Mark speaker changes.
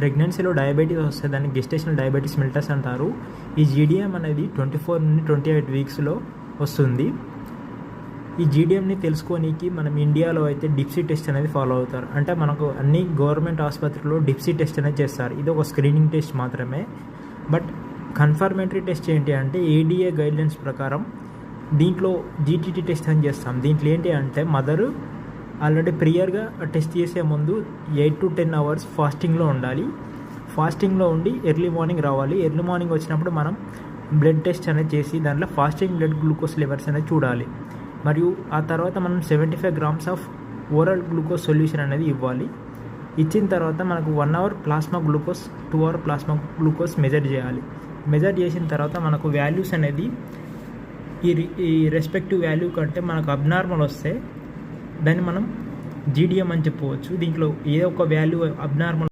Speaker 1: ప్రెగ్నెన్సీలో డయాబెటీస్ వస్తే దాన్ని గెస్టేషనల్ డయాబెటీస్ మిల్టస్ అంటారు. ఈ జీడిఎం అనేది 24 నుండి 28 వీక్స్లో వస్తుంది. ఈ జీడిఎంని తెలుసుకోనికి మనం ఇండియాలో అయితే డిప్సీ టెస్ట్ అనేది ఫాలో అవుతారు. అంటే మనకు అన్ని గవర్నమెంట్ ఆసుపత్రుల్లో డిప్సీ టెస్ట్ అనేది చేస్తారు. ఇది ఒక స్క్రీనింగ్ టెస్ట్ మాత్రమే. బట్ కన్ఫర్మేటరీ టెస్ట్ ఏంటి అంటే ఏడిఏ గైడ్లైన్స్ ప్రకారం దీంట్లో జీటీటీ టెస్ట్ అని చేస్తాం. దీంట్లో ఏంటి అంటే మదరు ఆల్రెడీ ప్రియర్గా టెస్ట్ చేసే ముందు 8 to 10 అవర్స్ ఫాస్టింగ్లో ఉండాలి. ఫాస్టింగ్లో ఉండి ఎర్లీ మార్నింగ్ రావాలి. ఎర్లీ మార్నింగ్ వచ్చినప్పుడు మనం బ్లడ్ టెస్ట్ అనేది చేసి దాంట్లో ఫాస్టింగ్ బ్లడ్ గ్లూకోజ్ లెవెల్స్ అనేది చూడాలి. మరియు ఆ తర్వాత మనం 75 grams of oral glucose solution అనేది ఇవ్వాలి. ఇచ్చిన తర్వాత మనకు 1 hour plasma glucose, 2 hour plasma glucose measure చేయాలి. మెజర్ చేసిన తర్వాత మనకు వాల్యూస్ అనేది ఈ రెస్పెక్టివ్ వాల్యూ కంటే మనకు అబ్నార్మల్ వస్తే దాన్ని మనం జీడిఎం అని చెప్పవచ్చు. దీంట్లో ఏ ఒక వాల్యూ అబ్నార్మల్